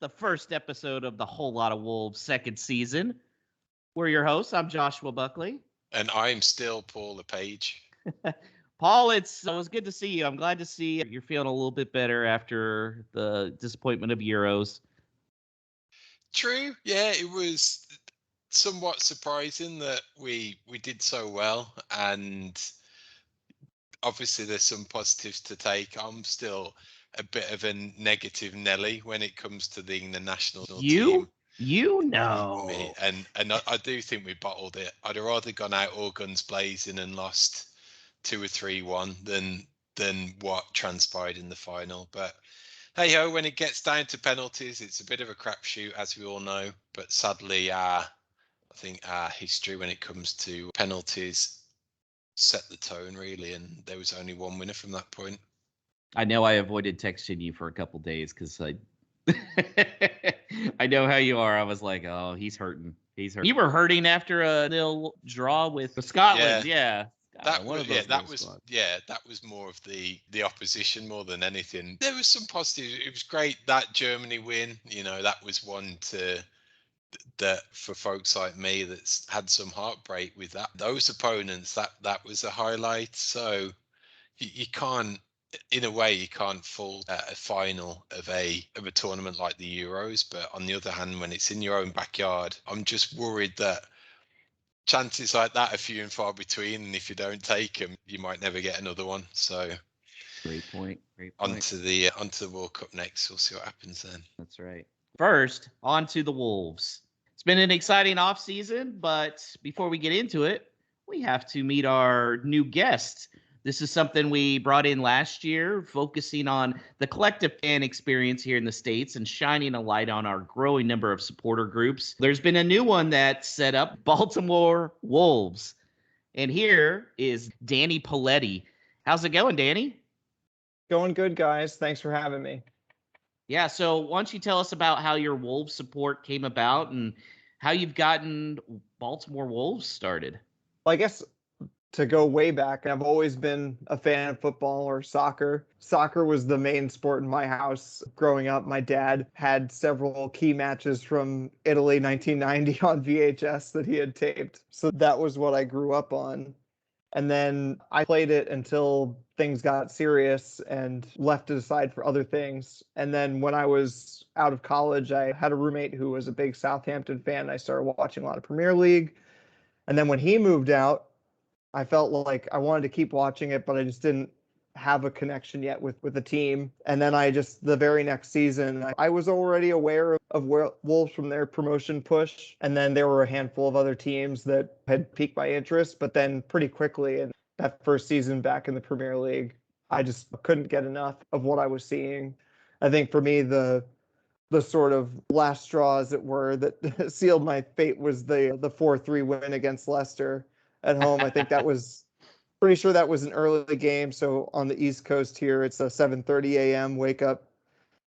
It's the first episode of the Whole Lot of Wolves second season. We're your hosts. I'm Joshua Buckley. And I'm still Paul LePage. Paul, it was good to see you. I'm glad to see you're feeling a little bit better after the disappointment of Euros. True. Yeah, it was somewhat surprising that we did so well. And obviously there's some positives to take. I'm still a bit of a negative Nelly when it comes to the national team. You know. Me. And I do think we bottled it. I'd have rather gone out all guns blazing and lost 2 or 3-1 than what transpired in the final. But hey ho, when it gets down to penalties, it's a bit of a crapshoot, as we all know. But sadly, I think our history when it comes to penalties set the tone, really, and there was only one winner from that point. I know I avoided texting you for a couple days because I know how you are. I was like, oh, he's hurting. You were hurting after a 0 draw with Scotland. Yeah. That was more of the opposition more than anything. There was some positives. It was great that Germany win. You know, that was one that for folks like me that's had some heartbreak with that. Those opponents, that was a highlight. So you can't, in a way, you can't fault a final of a tournament like the Euros. But on the other hand, when it's in your own backyard, I'm just worried that chances like that are few and far between, and if you don't take them, you might never get another one. So, great point. Onto the World Cup next. We'll see what happens then. That's right. First, on to the Wolves. It's been an exciting off season, but before we get into it, we have to meet our new guest. This is something we brought in last year, focusing on the collective fan experience here in the States and shining a light on our growing number of supporter groups. There's been a new one that's set up, Baltimore Wolves. And here is Danny Paoletti. How's it going, Danny? Going good, guys. Thanks for having me. Yeah, so why don't you tell us about how your Wolves support came about and how you've gotten Baltimore Wolves started? Well, I guess to go way back, I've always been a fan of football or soccer. Soccer was the main sport in my house growing up. My dad had several key matches from Italy 1990 on VHS that he had taped. So that was what I grew up on. And then I played it until things got serious and left it aside for other things. And then when I was out of college, I had a roommate who was a big Southampton fan. I started watching a lot of Premier League. And then when he moved out, I felt like I wanted to keep watching it, but I just didn't have a connection yet with the team. And then the very next season, I was already aware of Wolves from their promotion push. And then there were a handful of other teams that had piqued my interest. But then pretty quickly in that first season back in the Premier League, I just couldn't get enough of what I was seeing. I think for me, the sort of last straw, as it were, that sealed my fate was the 4-3 win against Leicester at home. I think that was pretty sure that was an early game. So on the East Coast here, it's a 7:30 a.m. wake up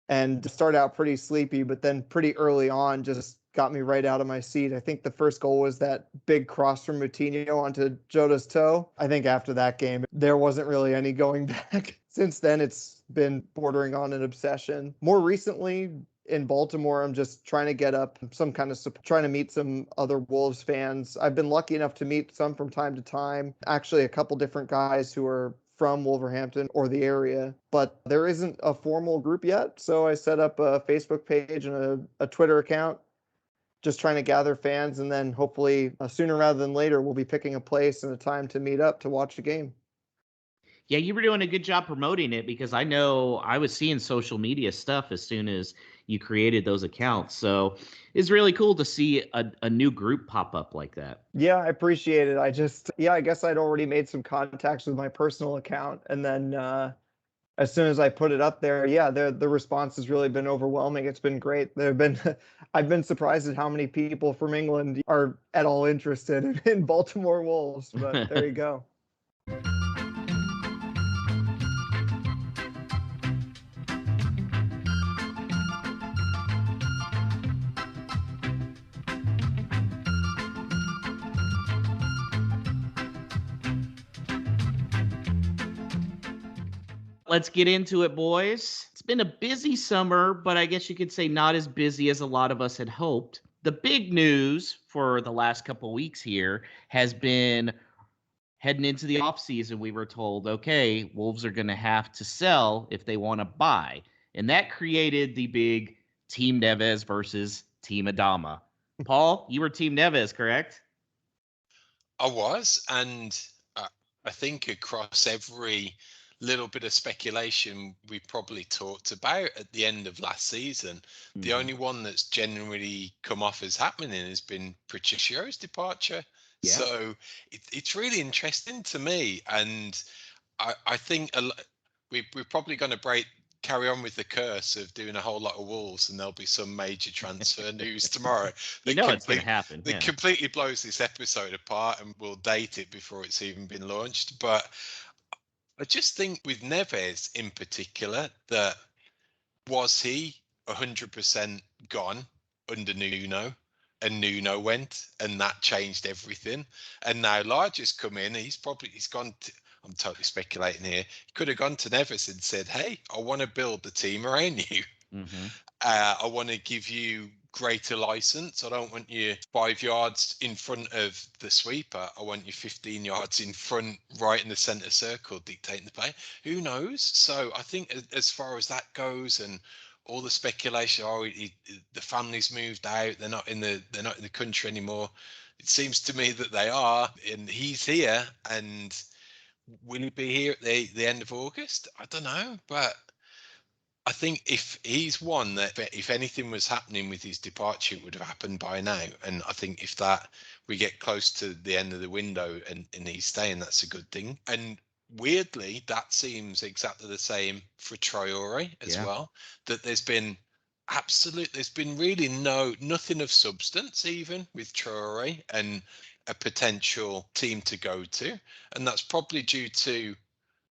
and start out pretty sleepy, but then pretty early on just got me right out of my seat. I think the first goal was that big cross from Moutinho onto Jota's toe. I think after that game, there wasn't really any going back. Since then, it's been bordering on an obsession. More recently, in Baltimore, I'm just trying to get up some kind of trying to meet some other Wolves fans. I've been lucky enough to meet some from time to time. Actually, a couple different guys who are from Wolverhampton or the area, but there isn't a formal group yet. So I set up a Facebook page and a Twitter account, just trying to gather fans. And then hopefully sooner rather than later, we'll be picking a place and a time to meet up to watch the game. Yeah, you were doing a good job promoting it because I know I was seeing social media stuff as soon as you created those accounts. So it's really cool to see a new group pop up like that. Yeah, I appreciate it. I guess I'd already made some contacts with my personal account. And then as soon as I put it up there, the response has really been overwhelming. It's been great. I've been surprised at how many people from England are at all interested in Baltimore Wolves, but there you go. Let's get into it, boys. It's It's been a busy summer, but I guess you could say not as busy as a lot of us had hoped. The big news for the last couple weeks here has been heading into the offseason. We were told, okay, Wolves are going to have to sell if they want to buy. And that created the big Team Neves versus Team Adama. Paul, you were Team Neves, correct? I was, and I think across every little bit of speculation we probably talked about at the end of last season, the only one that's genuinely come off as happening has been Patricio's departure. Yeah. So it's really interesting to me, and I think we're probably going to carry on with the curse of doing a whole lot of Wolves, and there'll be some major transfer news tomorrow You know it's going to happen. that completely blows this episode apart, and we'll date it before it's even been launched. But I just think with Neves in particular, that was he 100% gone under Nuno, and Nuno went, and that changed everything. And now Large has come in. He's gone. I'm totally speculating here. He could have gone to Neves and said, "Hey, I want to build the team around you. Mm-hmm. I want to give you greater license. I don't want you 5 yards in front of the sweeper. I want you 15 yards in front, right in the centre circle, dictating the play." Who knows? So I think as far as that goes, and all the speculation, the family's moved out, they're not in the country anymore. It seems to me that they are, and he's here. And will he be here at the end of August? I don't know, but I think if he's one that, if anything was happening with his departure, it would have happened by now. And I think if that we get close to the end of the window and he's staying, that's a good thing. And weirdly, that seems exactly the same for Traore as well. That there's been really nothing of substance even with Traore and a potential team to go to. And that's probably due to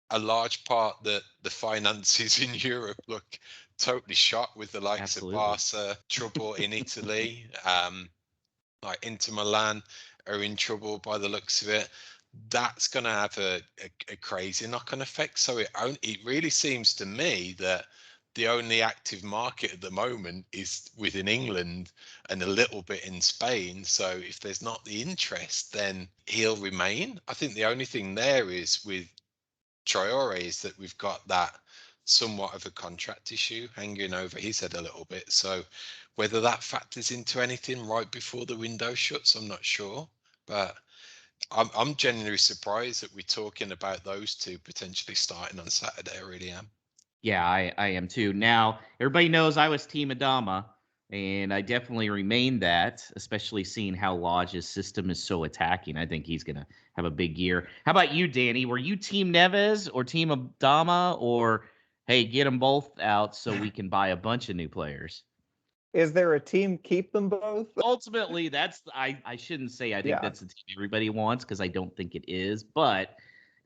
a large part that the finances in Europe look totally shot with the likes of Barca, trouble in Italy, like Inter Milan are in trouble by the looks of it. That's going to have a crazy knock-on effect. So it really seems to me that the only active market at the moment is within England and a little bit in Spain. So if there's not the interest, then he'll remain. I think the only thing there is with Traore is that we've got that somewhat of a contract issue hanging over his head a little bit. So whether that factors into anything right before the window shuts, I'm not sure. But I'm genuinely surprised that we're talking about those two potentially starting on Saturday. I really am. Yeah, I am too. Now, everybody knows I was Team Adama, and I definitely remain that, especially seeing how Lodge's system is so attacking. I think he's going to have a big year. How about you, Danny? Were you Team Neves or Team Adama, or, hey, get them both out so we can buy a bunch of new players? Is there a team keep them both? Ultimately, I shouldn't say I think that's the team everybody wants, because I don't think it is. But,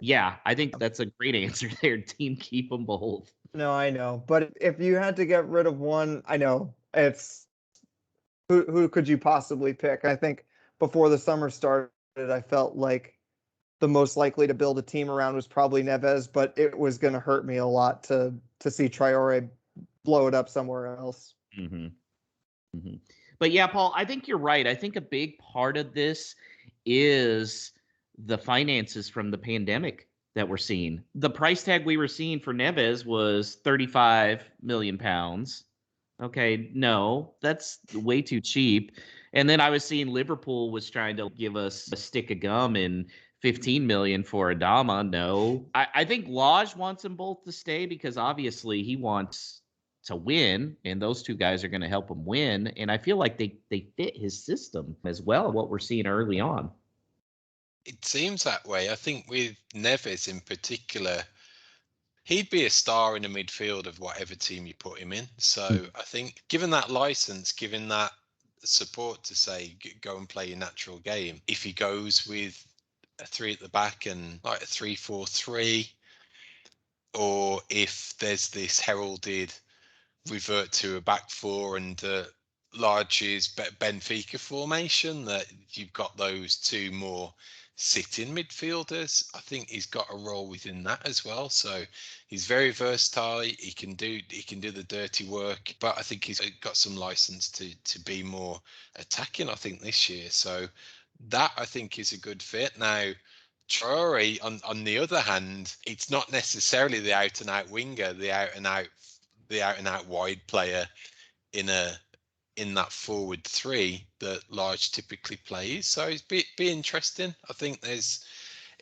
yeah, I think that's a great answer there. Team keep them both. No, I know. But if you had to get rid of one, I know it's who could you possibly pick? I think before the summer started, I felt like the most likely to build a team around was probably Neves, but it was going to hurt me a lot to see Traore blow it up somewhere else. Mm-hmm. Mm-hmm. But yeah, Paul, I think you're right. I think a big part of this is the finances from the pandemic that we're seeing. The price tag we were seeing for Neves was 35 million pounds. Okay, no, that's way too cheap. And then I was seeing Liverpool was trying to give us a stick of gum and 15 million for Adama. No, I think Lodge wants them both to stay because obviously he wants to win, and those two guys are going to help him win. And I feel like they fit his system as well, what we're seeing early on. It seems that way. I think with Neves in particular, he'd be a star in the midfield of whatever team you put him in. So I think given that license, given that support to say, go and play your natural game, if he goes with a 3 at the back and like a 3-4-3, or if there's this heralded revert to a back four and Large's Benfica formation, that you've got those two more sitting midfielders. I think he's got a role within that as well. So he's very versatile. He can do the dirty work, but I think he's got some license to be more attacking, I think, this year. So that, I think, is a good fit. Now, Traore, on the other hand, it's not necessarily the out and out winger, the out and out wide player in that forward three that Large typically plays. So it's be interesting. I think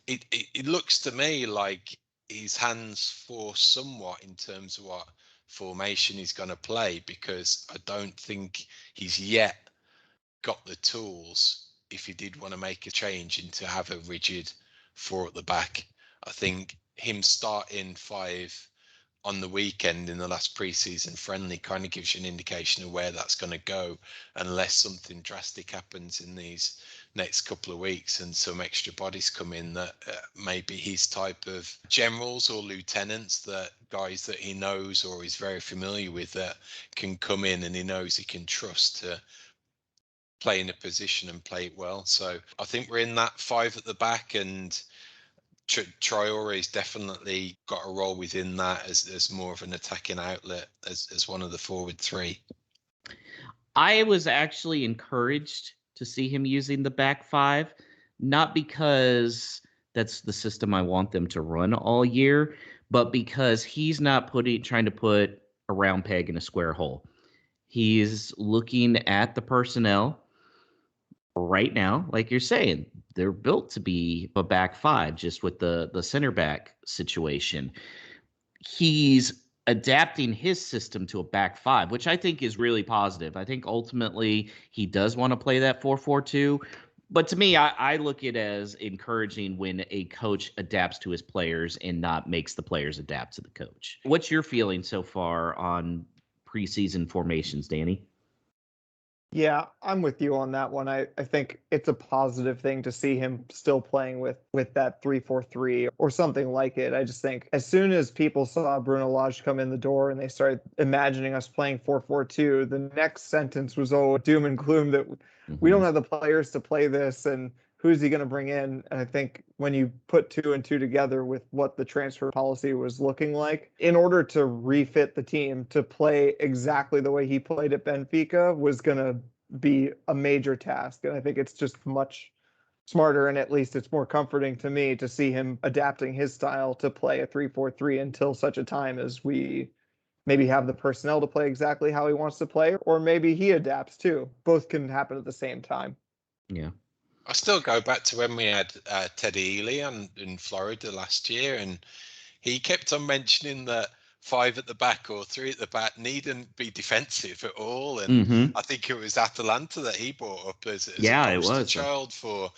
it looks to me like his hands forced somewhat in terms of what formation he's going to play, because I don't think he's yet got the tools, if he did want to make a change, into have a rigid four at the back. I think him starting 5 on the weekend in the last pre-season friendly kind of gives you an indication of where that's going to go, unless something drastic happens in these next couple of weeks and some extra bodies come in that maybe his type of generals or lieutenants, that guys that he knows or is very familiar with, that can come in and he knows he can trust to play in a position and play it well. So I think we're in that 5 at the back, and Traore's definitely got a role within that as more of an attacking outlet as one of the forward 3. I was actually encouraged to see him using the back 5, not because that's the system I want them to run all year, but because he's not trying to put a round peg in a square hole. He's looking at the personnel right now, like you're saying, they're built to be a back 5, just with the center back situation. He's adapting his system to a back 5, which I think is really positive. I think ultimately he does want to play that 4-4-2. But to me, I look at it as encouraging when a coach adapts to his players and not makes the players adapt to the coach. What's your feeling so far on preseason formations, Danny? Yeah, I'm with you on that one. I think it's a positive thing to see him still playing with that 3-4-3 or something like it. I just think as soon as people saw Bruno Lage come in the door and they started imagining us playing 4-4-2, the next sentence was, oh, doom and gloom, that we don't have the players to play this, and who's he going to bring in? And I think when you put 2 and 2 together with what the transfer policy was looking like, in order to refit the team to play exactly the way he played at Benfica was going to be a major task. And I think it's just much smarter, and at least it's more comforting to me to see him adapting his style to play a 3-4-3 until such a time as we maybe have the personnel to play exactly how he wants to play, or maybe he adapts too. Both can happen at the same time. Yeah. I still go back to when we had Teddy Ely in Florida last year, and he kept on mentioning that 5 at the back or 3 at the back needn't be defensive at all. And I think it was Atalanta that he brought up as a poster child for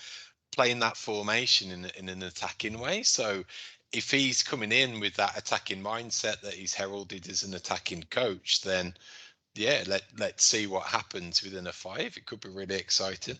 playing that formation in an attacking way. So if he's coming in with that attacking mindset that he's heralded as an attacking coach, then yeah, let's see what happens within a 5. It could be really exciting.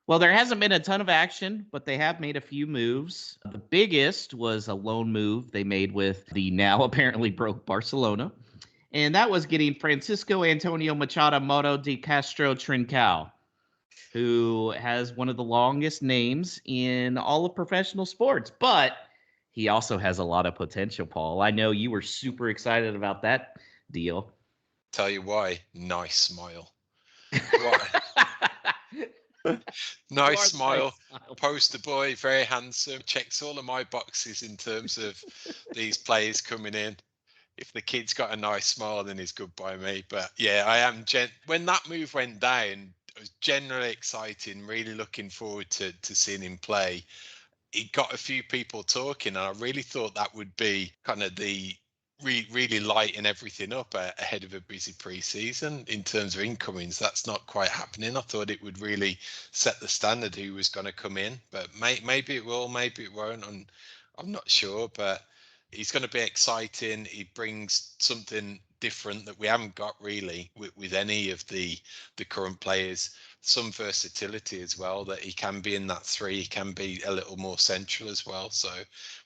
Well, there hasn't been a ton of action, but they have made a few moves. The biggest was a loan move they made with the now apparently broke Barcelona, and that was getting Francisco Antonio Machado Moto de Castro Trincao, who has one of the longest names in all of professional sports, but he also has a lot of potential, Paul. I know you were super excited about that deal. Tell you why. Nice smile. Nice smile. Poster boy, very handsome, checks all of my boxes in terms of these players coming in. If the kid's got a nice smile, then he's good by me. But yeah, I am when that move went down, it was generally exciting, really looking forward to seeing him play. It got a few people talking, and I really thought that would be kind of the really lighten everything up ahead of a busy pre-season in terms of incomings. That's not quite happening. I thought it would really set the standard who was going to come in, but maybe it will, maybe it won't. I'm not sure, but he's going to be exciting. He brings something different that we haven't got really with any of the current players. Some versatility as well, that he can be in that 3, he can be a little more central as well. So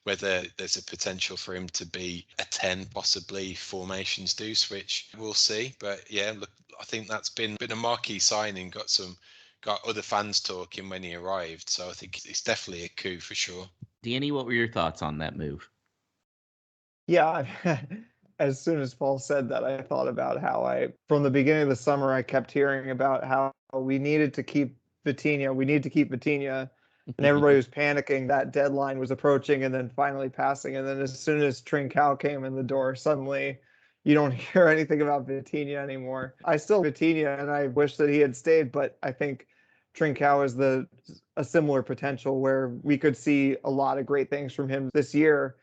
whether there's a potential for him to be a 10, possibly formations do switch, we'll see. But yeah, look, I think that's been a marquee signing, got other fans talking when he arrived. So I think it's definitely a coup for sure. Danny, what were your thoughts on that move? Yeah, as soon as Paul said that, I thought about how from the beginning of the summer, I kept hearing about how we needed to keep Vitinha. We need to keep Vitinha. And everybody was panicking. That deadline was approaching and then finally passing. And then as soon as Trincao came in the door, suddenly you don't hear anything about Vitinha anymore. I still Vitinha, and I wish that he had stayed, but I think Trincao is a similar potential where we could see a lot of great things from him this year.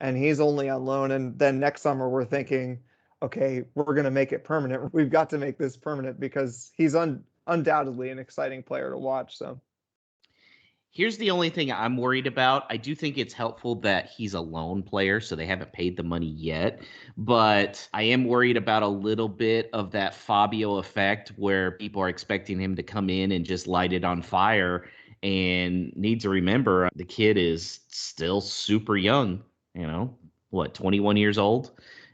And he's only on loan. And then next summer, we're thinking, okay, we're going to make it permanent. We've got to make this permanent because he's undoubtedly an exciting player to watch. So here's the only thing I'm worried about. I do think it's helpful that he's a loan player, so they haven't paid the money yet. But I am worried about a little bit of that Fabio effect where people are expecting him to come in and just light it on fire. And need to remember, the kid is still super young. 21 years old.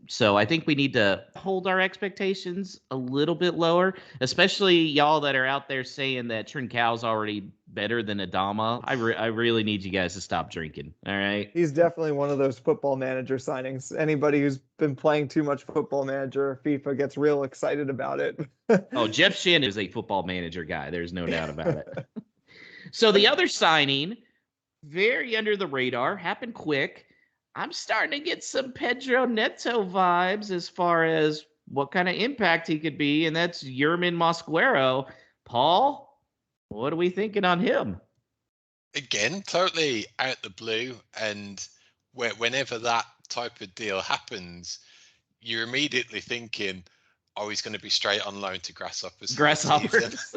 So I think we need to hold our expectations a little bit lower, especially y'all that are out there saying that Trincao's already better than Adama. I really need you guys to stop drinking. All right. He's definitely one of those football manager signings. Anybody who's been playing too much football manager or FIFA gets real excited about it. Oh, Jeff Shin is a football manager guy. There's no doubt about it. So the other signing, very under the radar, happened quick. I'm starting to get some Pedro Neto vibes as far as what kind of impact he could be, and that's Yerman Mosquero. Paul, what are we thinking on him? Again, totally out the blue, and whenever that type of deal happens, you're immediately thinking, oh, he's going to be straight on loan to Grasshoppers.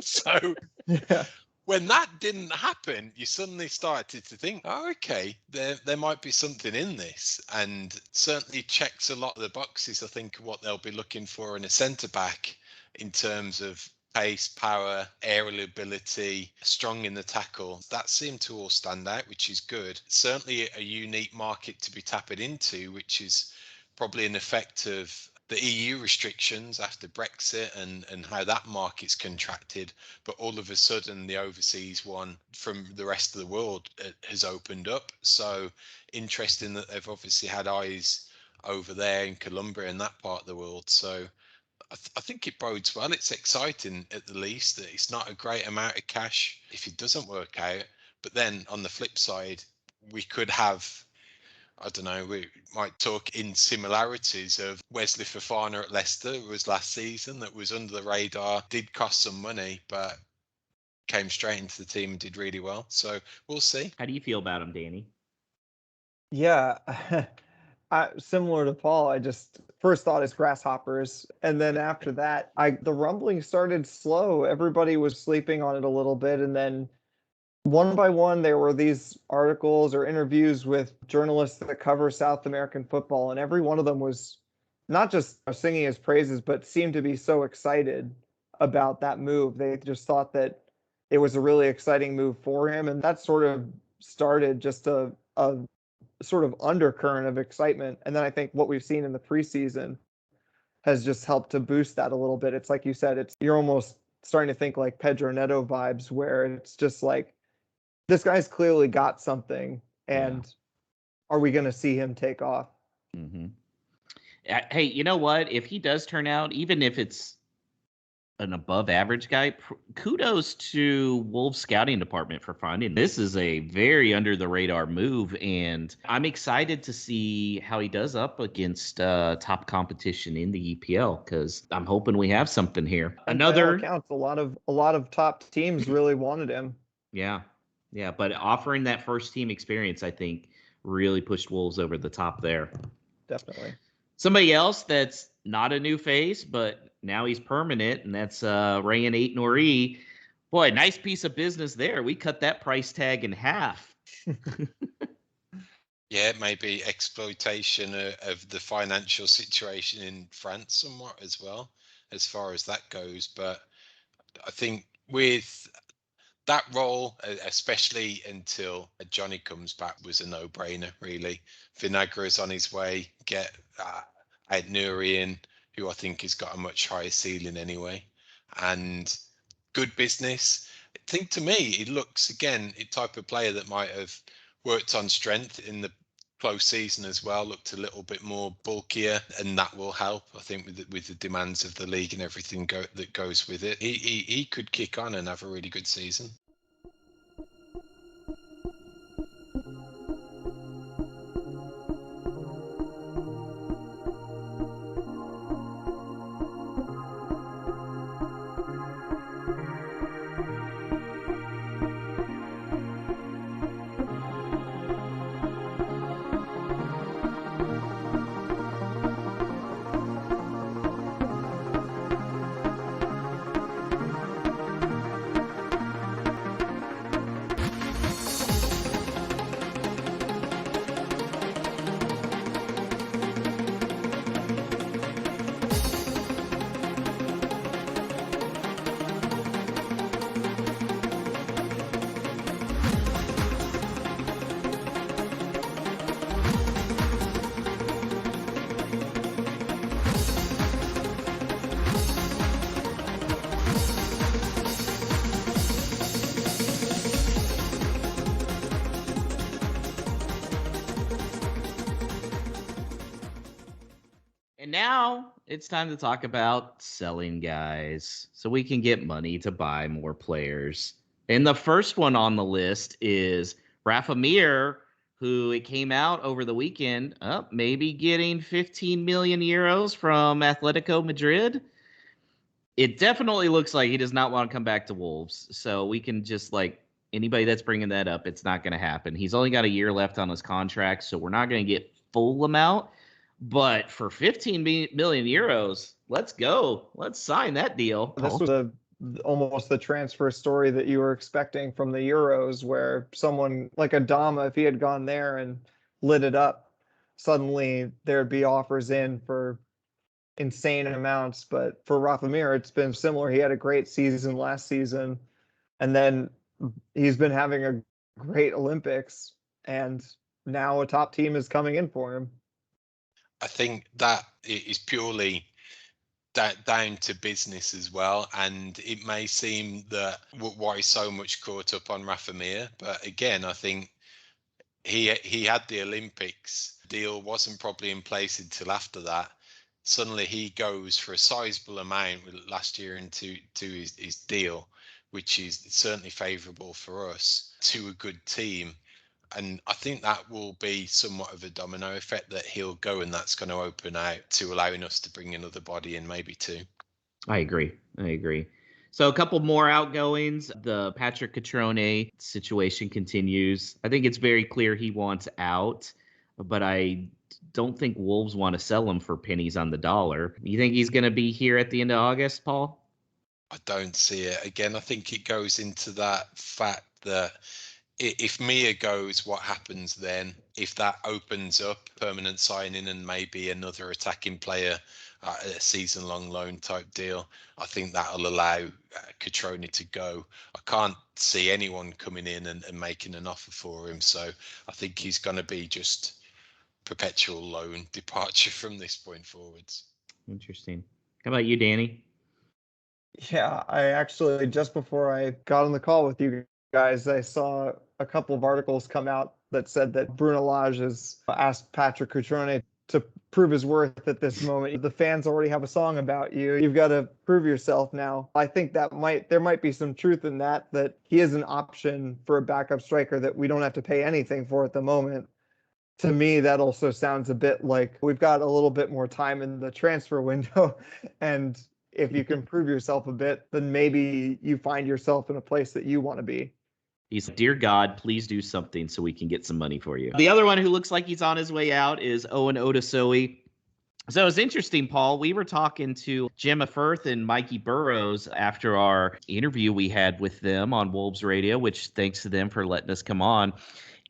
So yeah. When that didn't happen, you suddenly started to think, oh, okay, there might be something in this, and certainly checks a lot of the boxes. I think what they'll be looking for in a centre back in terms of pace, power, aerial ability, strong in the tackle. That seemed to all stand out, which is good. Certainly a unique market to be tapping into, which is probably an effect of the EU restrictions after Brexit and how that market's contracted, but all of a sudden the overseas one from the rest of the world has opened up. So interesting that they've obviously had eyes over there in Colombia and that part of the world. So I think it bodes well. It's exciting at the least that it's not a great amount of cash if it doesn't work out. But then on the flip side, we could have, I don't know, we might talk in similarities of Wesley Fofana at Leicester was last season, that was under the radar, did cost some money, but came straight into the team and did really well. So we'll see. How do you feel about him, Danny? Yeah, similar to Paul, I just first thought is Grasshoppers. And then after that, the rumbling started slow. Everybody was sleeping on it a little bit. And then one by one, there were these articles or interviews with journalists that cover South American football, and every one of them was not just singing his praises, but seemed to be so excited about that move. They just thought that it was a really exciting move for him, and that sort of started just a sort of undercurrent of excitement. And then I think what we've seen in the preseason has just helped to boost that a little bit. It's like you said, you're almost starting to think like Pedro Neto vibes, where it's just like, this guy's clearly got something, and are we going to see him take off? Mm-hmm. Hey, you know what? If he does turn out, even if it's an above average guy, kudos to Wolves scouting department for finding this is a very under the radar move, and I'm excited to see how he does up against top competition in the EPL, because I'm hoping we have something here. And by all accounts, a lot of top teams really wanted him. Yeah, but offering that first team experience, I think, really pushed Wolves over the top there. Definitely. Somebody else that's not a new face, but now he's permanent, and that's Rayan Ait-Nouri. Boy, nice piece of business there. We cut that price tag in half. Yeah, maybe exploitation of the financial situation in France somewhat as well, as far as that goes. But I think with that role, especially until Johnny comes back, was a no-brainer, really. Vinagra's on his way. Get Nuri in, who I think has got a much higher ceiling anyway. And good business. I think to me, he looks, again, a type of player that might have worked on strength in the close season as well, looked a little bit more bulkier, and that will help, I think, with the demands of the league and everything that goes with it. He could kick on and have a really good season. And now it's time to talk about selling guys so we can get money to buy more players. And the first one on the list is Rafa Mir, who it came out over the weekend, maybe getting 15 million euros from Atletico Madrid. It definitely looks like he does not want to come back to Wolves. So we can just, like, anybody that's bringing that up, it's not going to happen. He's only got a year left on his contract, so we're not going to get full amount. But for 15 million euros, let's go. Let's sign that deal. This was almost the transfer story that you were expecting from the Euros, where someone like Adama, if he had gone there and lit it up, suddenly there'd be offers in for insane amounts. But for Rafa Mir, it's been similar. He had a great season last season, and then he's been having a great Olympics, and now a top team is coming in for him. I think that is purely down to business as well, and it may seem that why so much caught up on Rafa Mir, but again, I think he had the Olympics deal, wasn't probably in place until after that. Suddenly he goes for a sizable amount last year into his deal, which is certainly favourable for us, to a good team. And I think that will be somewhat of a domino effect, that he'll go and that's going to open out to allowing us to bring another body in, maybe two. I agree. So a couple more outgoings. The Patrick Cutrone situation continues. I think it's very clear he wants out, but I don't think Wolves want to sell him for pennies on the dollar. You think he's going to be here at the end of August, Paul? I don't see it. Again, I think it goes into that fact that if Mia goes, what happens then? If that opens up permanent signing and maybe another attacking player, a season-long loan type deal, I think that'll allow Cutrone to go. I can't see anyone coming in and making an offer for him. So I think he's going to be just perpetual loan departure from this point forwards. Interesting. How about you, Danny? Yeah, I actually, just before I got on the call with you guys, I saw a couple of articles come out that said that Bruno Lage has asked Patrick Cutrone to prove his worth at this moment. The fans already have a song about you. You've got to prove yourself now. I think there might be some truth in that he is an option for a backup striker that we don't have to pay anything for at the moment. To me, that also sounds a bit like we've got a little bit more time in the transfer window, and if you can prove yourself a bit, then maybe you find yourself in a place that you want to be. He's, dear God, please do something so we can get some money for you. The other one who looks like he's on his way out is Owen Odasoe. So it's interesting, Paul. We were talking to Gemma Firth and Mikey Burrows after our interview we had with them on Wolves Radio, which thanks to them for letting us come on.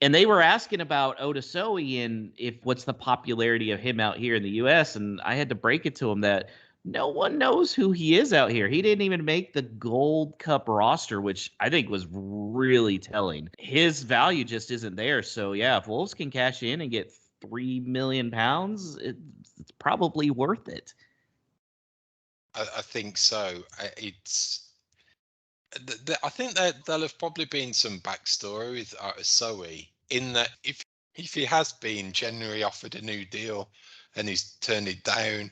And they were asking about Odasoe and what's the popularity of him out here in the U.S. And I had to break it to him that no one knows who he is out here. He didn't even make the Gold Cup roster, which I think was really telling. His value just isn't there. So, yeah, if Wolves can cash in and get £3 million, it's probably worth it. I think so. I think that there'll have probably been some backstory with Odasoe in that if he has been generally offered a new deal and he's turned it down,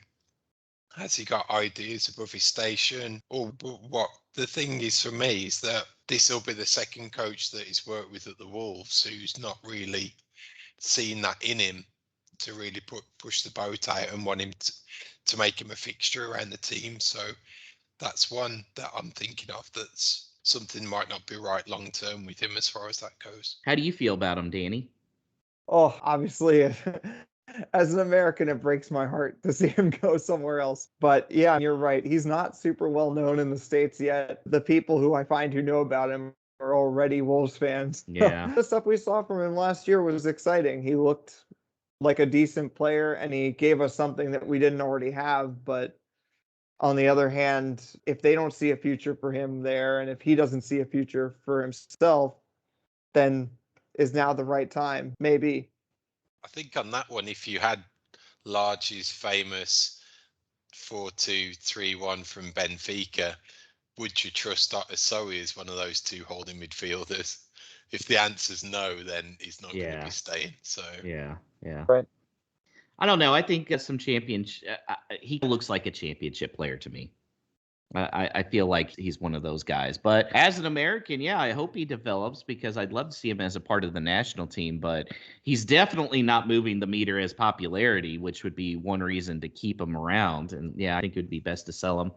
has he got ideas above his station? Or what the thing is for me is that this will be the second coach that he's worked with at the Wolves who's not really seen that in him to really push the boat out and want him to make him a fixture around the team. So that's one that I'm thinking of. That's something might not be right long term with him as far as that goes. How do you feel about him, Danny? Oh, obviously, as an American, it breaks my heart to see him go somewhere else. But yeah, you're right. He's not super well known in the States yet. The people who I find who know about him are already Wolves fans. Yeah. The stuff we saw from him last year was exciting. He looked like a decent player and he gave us something that we didn't already have. But on the other hand, if they don't see a future for him there, and if he doesn't see a future for himself, then is now the right time? Maybe. I think on that one, if you had Large's famous 4-2-3-1 from Benfica, would you trust Odasoe as one of those two holding midfielders? If the answer's no, then he's not going to be staying. So yeah. Right. I don't know. I think some championship. He looks like a championship player to me. I feel like he's one of those guys. But as an American, yeah, I hope he develops because I'd love to see him as a part of the national team. But he's definitely not moving the meter as popularity, which would be one reason to keep him around. And yeah, I think it would be best to sell him.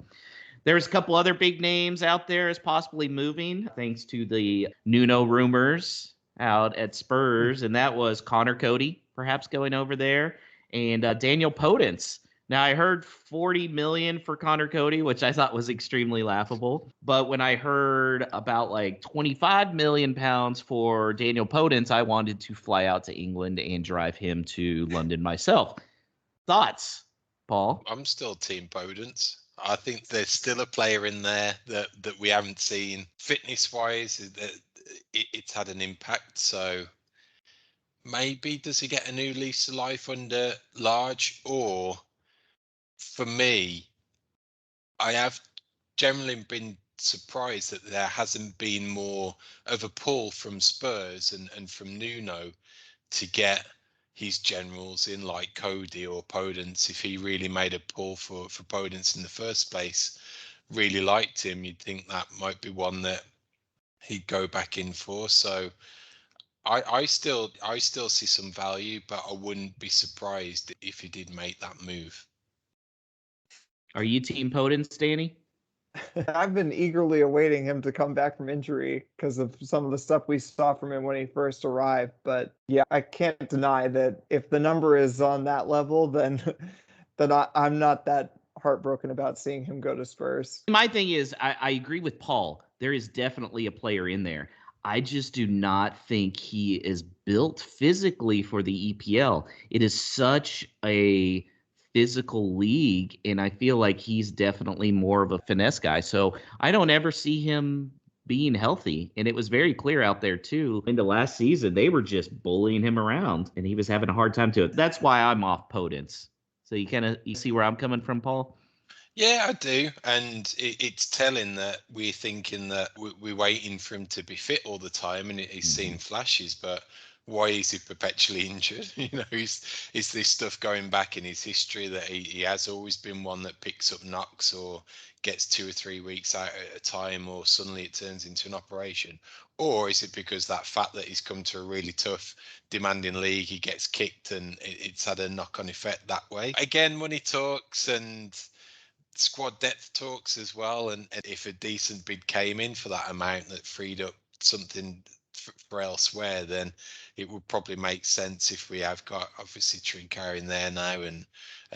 There's a couple other big names out there as possibly moving, thanks to the Nuno rumors out at Spurs, and that was Connor Cody perhaps going over there, and Daniel Podence. Now I heard 40 million for Connor Cody, which I thought was extremely laughable. But when I heard about like 25 million pounds for Daniel Podence, I wanted to fly out to England and drive him to London myself. Thoughts, Paul? I'm still Team Podence. I think there's still a player in there that we haven't seen. Fitness wise, it's had an impact. So maybe does he get a new lease of life under Large? Or for me, I have generally been surprised that there hasn't been more of a pull from Spurs and from Nuno to get his generals in like Cody or Podence. If he really made a pull for Podence in the first place, really liked him, you'd think that might be one that he'd go back in for. So I still see some value, but I wouldn't be surprised if he did make that move. Are you Team Podence, Danny? I've been eagerly awaiting him to come back from injury because of some of the stuff we saw from him when he first arrived. But yeah, I can't deny that if the number is on that level, then I'm not that heartbroken about seeing him go to Spurs. My thing is, I agree with Paul. There is definitely a player in there. I just do not think he is built physically for the EPL. It is such a physical league, and I feel like he's definitely more of a finesse guy. So I don't ever see him being healthy. And it was very clear out there, too. In the last season, they were just bullying him around, and he was having a hard time to it. That's why I'm off Podence. So you see where I'm coming from, Paul? Yeah, I do. And it's telling that we're thinking that we're waiting for him to be fit all the time, and he's seen flashes, but why is he perpetually injured? Is this stuff going back in his history that he has always been one that picks up knocks or gets 2 or 3 weeks out at a time, or suddenly it turns into an operation? Or is it because that fact that he's come to a really tough, demanding league, he gets kicked and it's had a knock-on effect that way? Again, money talks and squad depth talks as well, and if a decent bid came in for that amount that freed up something for elsewhere, then it would probably make sense. If we have got obviously Trincao in there now and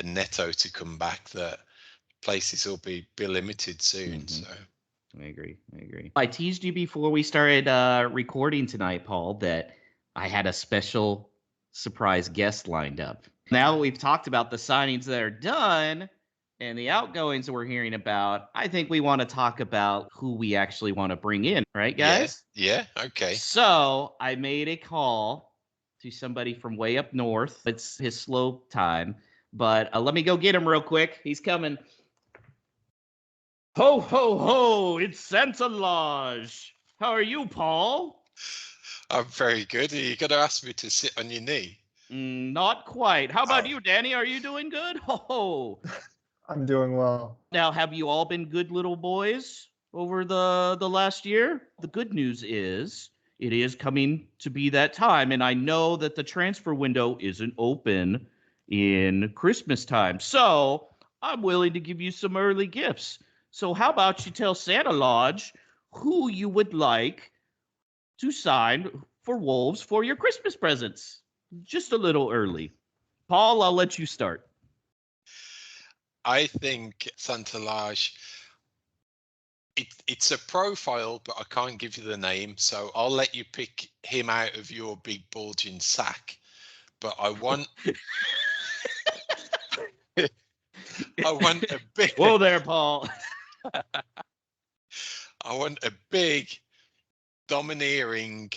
Neto to come back, that places will be limited soon. So I agree. I teased you before we started recording tonight, Paul, that I had a special surprise guest lined up. Now that we've talked about the signings that are done and the outgoings that we're hearing about, I think we want to talk about who we actually want to bring in, right, guys? Yeah, okay. So I made a call to somebody from way up north. It's his slow time, but let me go get him real quick. He's coming. Ho, ho, ho, it's Santa Lodge. How are you, Paul? I'm very good. Are you going to ask me to sit on your knee? Not quite. How about you, Danny? Are you doing good? Ho, ho. I'm doing well. Now, have you all been good little boys over the last year? The good news is it is coming to be that time, and I know that the transfer window isn't open in Christmas time. So I'm willing to give you some early gifts. So how about you tell Santa Lodge who you would like to sign for Wolves for your Christmas presents? Just a little early. Paul, I'll let you start. I think Santa Lodge, it's a profile, but I can't give you the name. So I'll let you pick him out of your big bulging sack. But I want... I want a big... Whoa there, Paul. I want a big, domineering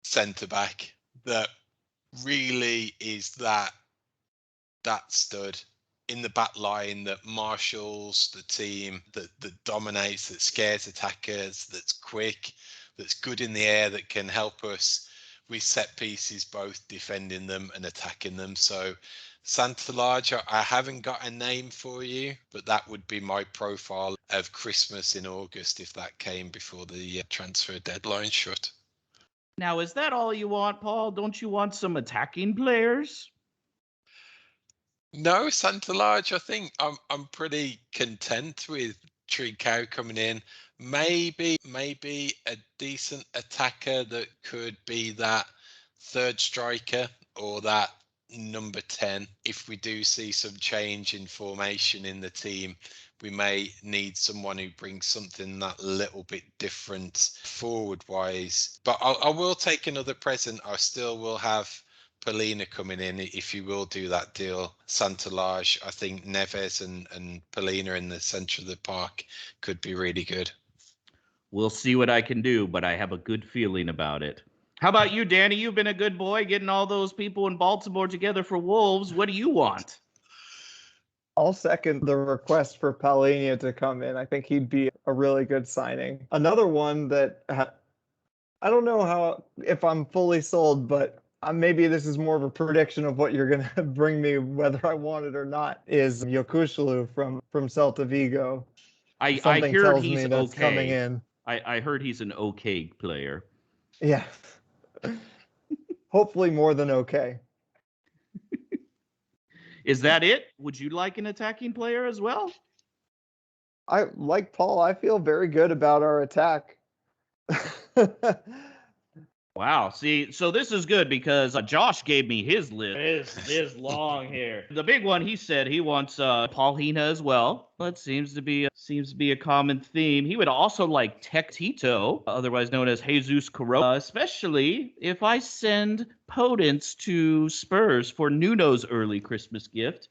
centre-back that really is that stud in the back line that marshals the team, that dominates, that scares attackers, that's quick, that's good in the air, that can help us with set pieces, both defending them and attacking them. So Santa Lodge, I haven't got a name for you, but that would be my profile of Christmas in August if that came before the transfer deadline shut. Now, is that all you want, Paul? Don't you want some attacking players? No, Santa Lodge, I think I'm pretty content with Trincao coming in. Maybe a decent attacker that could be that third striker or that number 10. If we do see some change in formation in the team, we may need someone who brings something that little bit different forward wise. But I will take another present. I still will have Paulina coming in if you will do that deal. Santa Lodge, I think Neves and Paulina in the center of the park could be really good. We'll see what I can do, but I have a good feeling about it. How about you, Danny? You've been a good boy getting all those people in Baltimore together for Wolves. What do you want? I'll second the request for Paoletti to come in. I think he'd be a really good signing. Another one that I don't know if I'm fully sold, but maybe this is more of a prediction of what you're going to bring me, whether I want it or not, is Yokushlu from Celta Vigo. I hear he's okay. Coming in. I heard he's an okay player. Yeah. Hopefully more than okay. Is that it? Would you like an attacking player as well? Like Paul, I feel very good about our attack. Wow. See, so this is good because Josh gave me his list. This long here. The big one, he said he wants Paulina as well. That seems to be a common theme. He would also like Tectito, otherwise known as Jesus Coro, especially if I send Potence to Spurs for Nuno's early Christmas gift.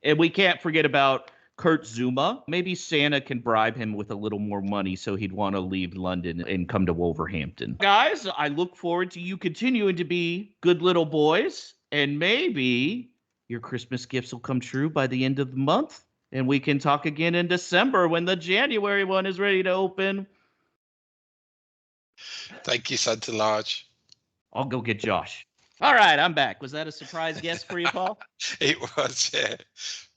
And we can't forget about Kurt Zuma. Maybe Santa can bribe him with a little more money so he'd want to leave London and come to Wolverhampton. Guys, I look forward to you continuing to be good little boys, and maybe your Christmas gifts will come true by the end of the month, and we can talk again in December when the January one is ready to open. Thank you, Santa Lodge. I'll go get Josh. All right, I'm back. Was that a surprise guest for you, Paul? It was, yeah.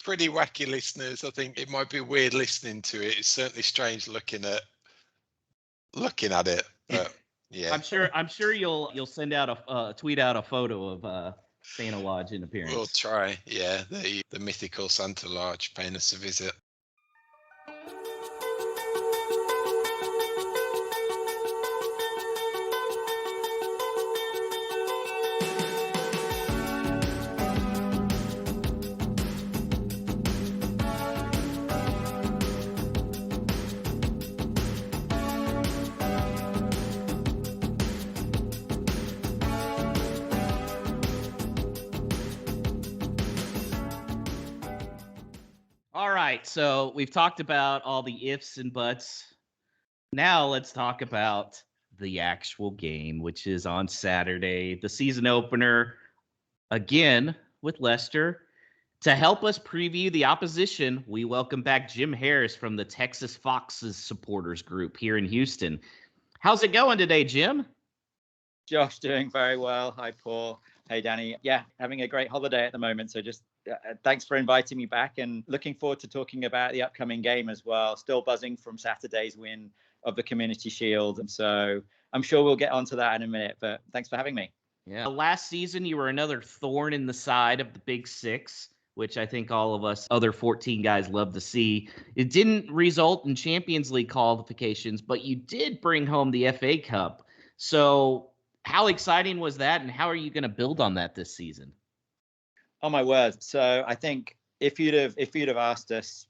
Pretty wacky listeners. I think it might be weird listening to it. It's certainly strange looking at it. But yeah, I'm sure you'll send out tweet out a photo of Santa Lodge in appearance. We'll try. Yeah, the mythical Santa Lodge paying us a visit. right. So we've talked about all the ifs and buts. Now let's talk about the actual game, which is on Saturday, the season opener, again with Leicester. To help us preview the opposition, we welcome back Jim Harris from the Texas Foxes supporters group here in Houston. How's it going today, Jim? Josh, doing very well. Hi, Paul. Hey, Danny. Yeah, having a great holiday at the moment. So just thanks for inviting me back and looking forward to talking about the upcoming game as well. Still buzzing from Saturday's win of the Community Shield. And so I'm sure we'll get onto that in a minute, but thanks for having me. Yeah. Last season, you were another thorn in the side of the Big Six, which I think all of us other 14 guys love to see. It didn't result in Champions League qualifications, but you did bring home the FA Cup. So how exciting was that, and how are you going to build on that this season? Oh my word! So I think if you'd have asked us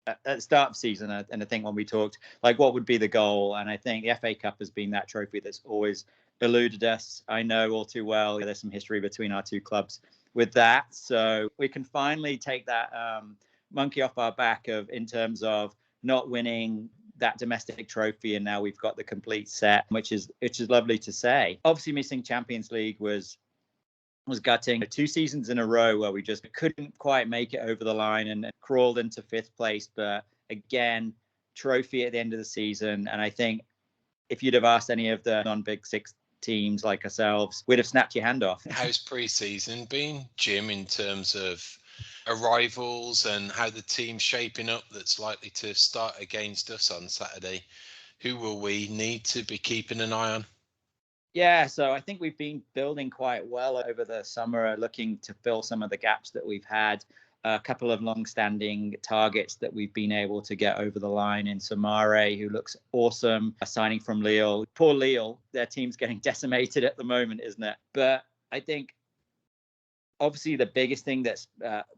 at the start of the season, and I think when we talked, like, what would be the goal, and I think the FA Cup has been that trophy that's always eluded us. I know all too well there's some history between our two clubs with that, so we can finally take that monkey off our back in terms of not winning that domestic trophy, and now we've got the complete set, which is lovely to say. Obviously, missing Champions League was gutting. 2 seasons in a row where we just couldn't quite make it over the line and crawled into 5th place. But again, trophy at the end of the season, and I think if you'd have asked any of the non-Big Six teams like ourselves, we'd have snapped your hand off. How's pre-season been, Jim, in terms of arrivals and how the team's shaping up that's likely to start against us on Saturday? Who will we need to be keeping an eye on? Yeah, so I think we've been building quite well over the summer, looking to fill some of the gaps that we've had. A couple of long-standing targets that we've been able to get over the line in Samare, who looks awesome, a signing from Lille. Poor Lille, their team's getting decimated at the moment, isn't it? But I think obviously the biggest thing that's,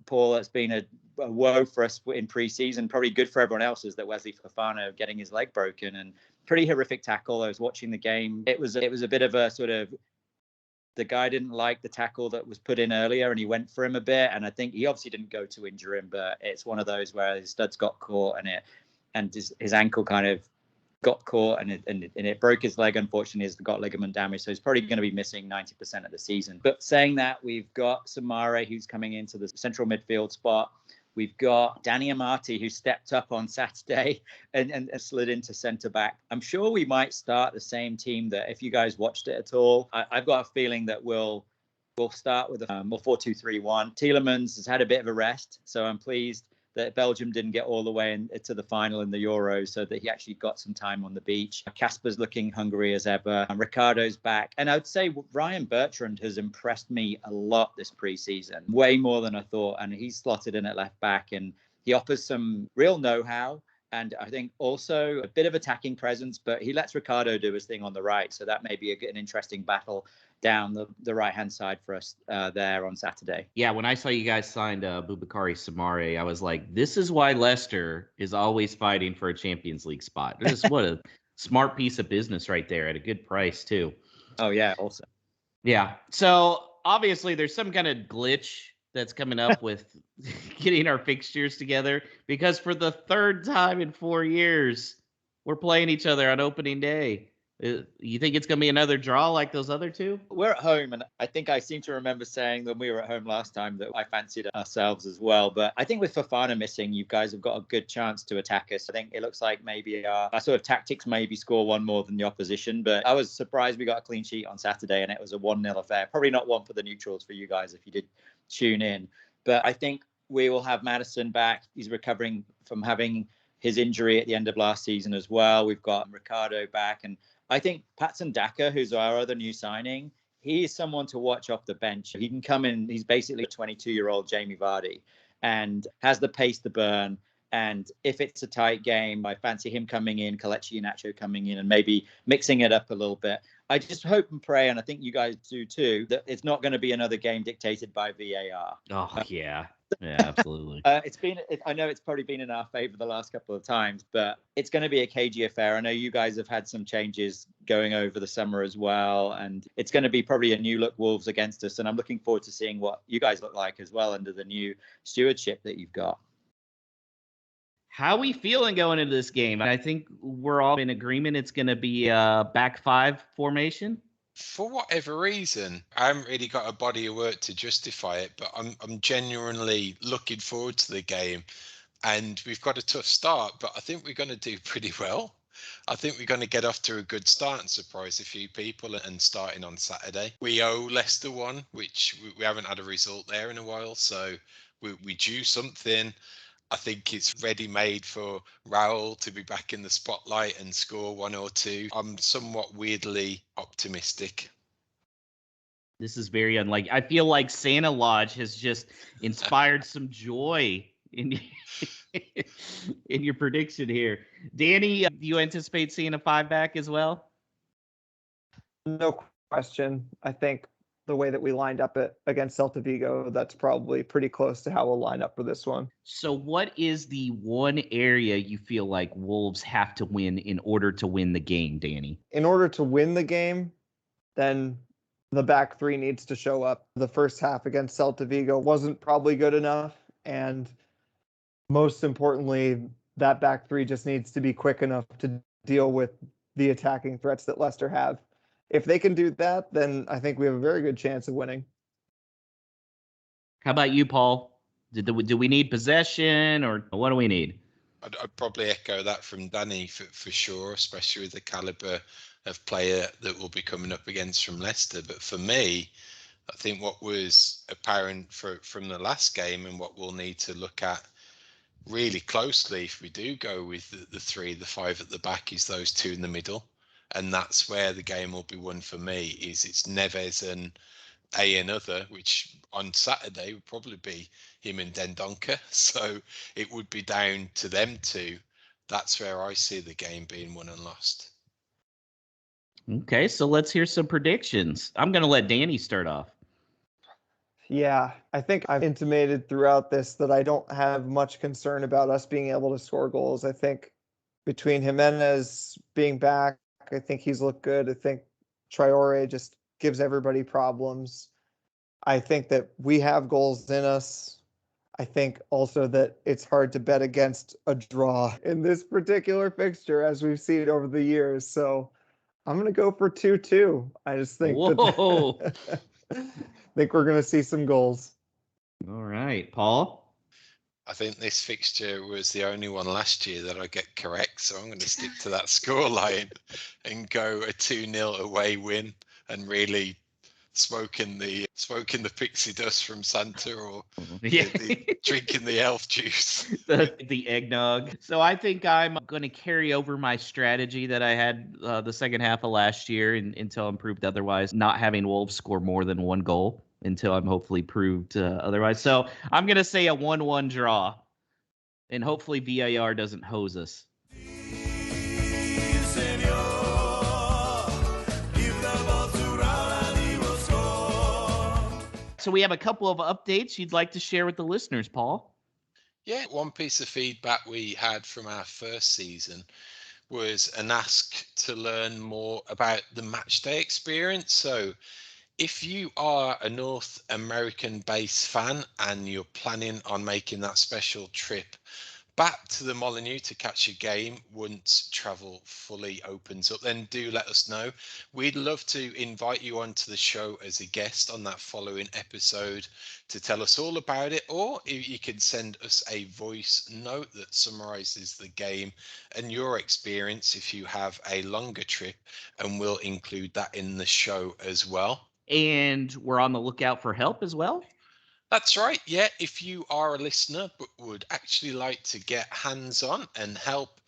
Paul, that's been a woe for us in pre-season, probably good for everyone else, is that Wesley Fofana getting his leg broken, and pretty horrific tackle. I was watching the game. It was a bit of a sort of, the guy didn't like the tackle that was put in earlier, and he went for him a bit. And I think he obviously didn't go to injure him, but it's one of those where his studs got caught, and his ankle kind of got caught, and it broke his leg. Unfortunately, he's got ligament damage, so he's probably going to be missing 90% of the season. But saying that, we've got Samare, who's coming into the central midfield spot. We've got Danny Amati, who stepped up on Saturday and slid into centre back. I'm sure we might start the same team that, if you guys watched it at all, I've got a feeling that we'll start with a 4-2-3-1. Tielemans has had a bit of a rest, so I'm pleased that Belgium didn't get all the way into the final in the Euros, so that he actually got some time on the beach. Casper's looking hungry as ever, and Ricardo's back. And I would say Ryan Bertrand has impressed me a lot this preseason, way more than I thought. And he's slotted in at left back, and he offers some real know-how, and I think also a bit of attacking presence, but he lets Ricardo do his thing on the right. So that may be an interesting battle down the right-hand side for us there on Saturday. Yeah, when I saw you guys signed Boubakary Samare, I was like, this is why Leicester is always fighting for a Champions League spot. This is what a smart piece of business right there at a good price, too. Oh, yeah, awesome. Yeah, so obviously there's some kind of glitch that's coming up with getting our fixtures together, because for the 3rd time in 4 years, we're playing each other on opening day. You think it's going to be another draw like those other two? We're at home, and I think I seem to remember saying when we were at home last time that I fancied ourselves as well. But I think with Fofana missing, you guys have got a good chance to attack us. I think it looks like maybe our sort of tactics maybe score one more than the opposition. But I was surprised we got a clean sheet on Saturday, and it was a 1-0 affair. Probably not one for the neutrals for you guys if you did tune in. But I think we will have Madison back. He's recovering from having his injury at the end of last season as well. We've got Ricardo back, and I think Patson Daka, who's our other new signing, he is someone to watch off the bench. He can come in. He's basically a 22-year-old Jamie Vardy and has the pace to burn. And if it's a tight game, I fancy him coming in, Kelechi Iheanacho coming in, and maybe mixing it up a little bit. I just hope and pray, and I think you guys do too, that it's not going to be another game dictated by VAR. Oh, yeah. Yeah, absolutely. I know it's probably been in our favor the last couple of times, but it's going to be a cagey affair. I know you guys have had some changes going over the summer as well, and it's going to be probably a new look Wolves against us. And I'm looking forward to seeing what you guys look like as well under the new stewardship that you've got. How we feeling going into this game? I think we're all in agreement it's going to be a back five formation. For whatever reason, I haven't really got a body of work to justify it, but I'm genuinely looking forward to the game. And we've got a tough start, but I think we're going to do pretty well. I think we're going to get off to a good start and surprise a few people, and starting on Saturday. We owe Leicester one, which we haven't had a result there in a while. So we due something. I think it's ready-made for Raul to be back in the spotlight and score one or two. I'm somewhat weirdly optimistic. This is very unlike. I feel like Santa Lodge has just inspired some joy in in your prediction here. Danny, do you anticipate seeing a 5-back as well? No question. I think the way that we lined up it against Celta Vigo, that's probably pretty close to how we'll line up for this one. So what is the one area you feel like Wolves have to win in order to win the game, Danny? In order to win the game, then the back three needs to show up. The first half against Celta Vigo wasn't probably good enough. And most importantly, that back three just needs to be quick enough to deal with the attacking threats that Leicester have. If they can do that, then I think we have a very good chance of winning. How about you, Paul? Do we need possession, or what do we need? I'd probably echo that from Danny for sure, especially with the caliber of player that will be coming up against from Leicester. But for me, I think what was apparent from the last game, and what we'll need to look at really closely if we do go with the 5 at the back, is those two in the middle. And that's where the game will be won for me. Is it's Neves and another, which on Saturday would probably be him and Dendoncker. So it would be down to them two. That's where I see the game being won and lost. Okay, so let's hear some predictions. I'm going to let Danny start off. Yeah, I think I've intimated throughout this that I don't have much concern about us being able to score goals. I think between Jimenez being back, I think he's looked good. I think Traore just gives everybody problems. I think that we have goals in us. I think also that it's hard to bet against a draw in this particular fixture, as we've seen over the years. So I'm going to go for 2-2. I just think Whoa. I think we're going to see some goals. All right, Paul. I think this fixture was the only one last year that I get correct, so I'm going to stick to that scoreline and go a 2-0 away win, and really smoking the pixie dust from Santa, or drinking the elf juice, the eggnog. So I think I'm going to carry over my strategy that I had the second half of last year until I'm proved otherwise, not having Wolves score more than one goal until I'm hopefully proved otherwise. So I'm going to say a 1-1 draw, and hopefully VAR doesn't hose us. So we have a couple of updates you'd like to share with the listeners, Paul. Yeah, one piece of feedback we had from our first season was an ask to learn more about the matchday experience. So if you are a North American based fan and you're planning on making that special trip back to the Molineux to catch a game once travel fully opens up, then do let us know. We'd love to invite you onto the show as a guest on that following episode to tell us all about it, or you can send us a voice note that summarizes the game and your experience if you have a longer trip, and we'll include that in the show as well. And we're on the lookout for help as well. That's right. Yeah. If you are a listener but would actually like to get hands-on and help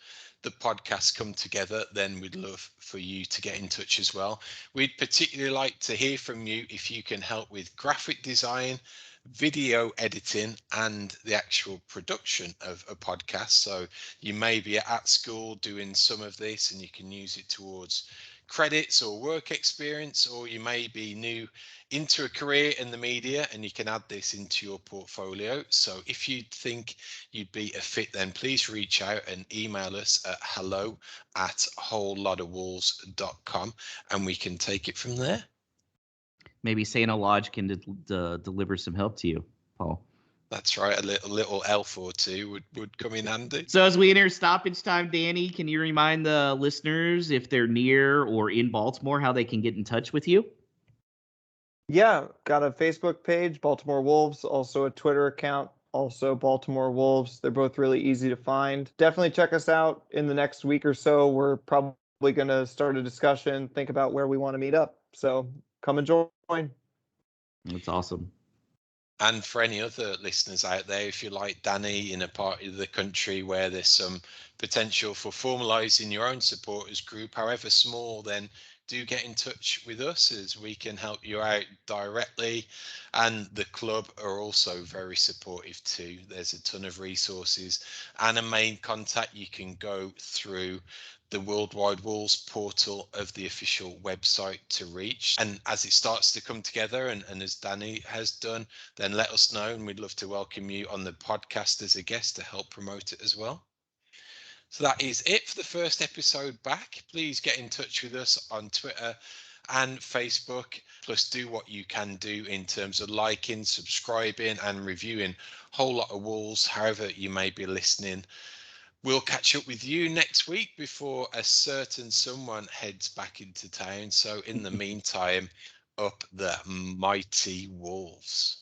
the podcast come together, then we'd love for you to get in touch as well. We'd particularly like to hear from you if you can help with graphic design, video editing, and the actual production of a podcast. So you may be at school doing some of this and you can use it towards credits or work experience, or you may be new into a career in the media and you can add this into your portfolio. So if you think you'd be a fit, then please reach out and email us at hello@wholelotofwolves.com and we can take it from there. Maybe Santa Lodge can deliver some help to you, Paul. That's right. A little elf or two would come in handy. So as we enter stoppage time, Danny, can you remind the listeners, if they're near or in Baltimore, how they can get in touch with you? Yeah, got a Facebook page, Baltimore Wolves, also a Twitter account, also Baltimore Wolves. They're both really easy to find. Definitely check us out in the next week or so. We're probably going to start a discussion, think about where we want to meet up. So come and join. That's awesome. And for any other listeners out there, if you're like Danny in a part of the country where there's some potential for formalising your own supporters group, however small, then do get in touch with us as we can help you out directly. And the club are also very supportive too. There's a ton of resources and a main contact you can go through the Worldwide Wolves portal of the official website to reach. And as it starts to come together, and as Danny has done, then let us know, and we'd love to welcome you on the podcast as a guest to help promote it as well. So that is it for the first episode back. Please get in touch with us on Twitter and Facebook. Plus, do what you can do in terms of liking, subscribing, and reviewing a whole lot of Wolves, however you may be listening. We'll catch up with you next week before a certain someone heads back into town. So in the meantime, up the mighty Wolves.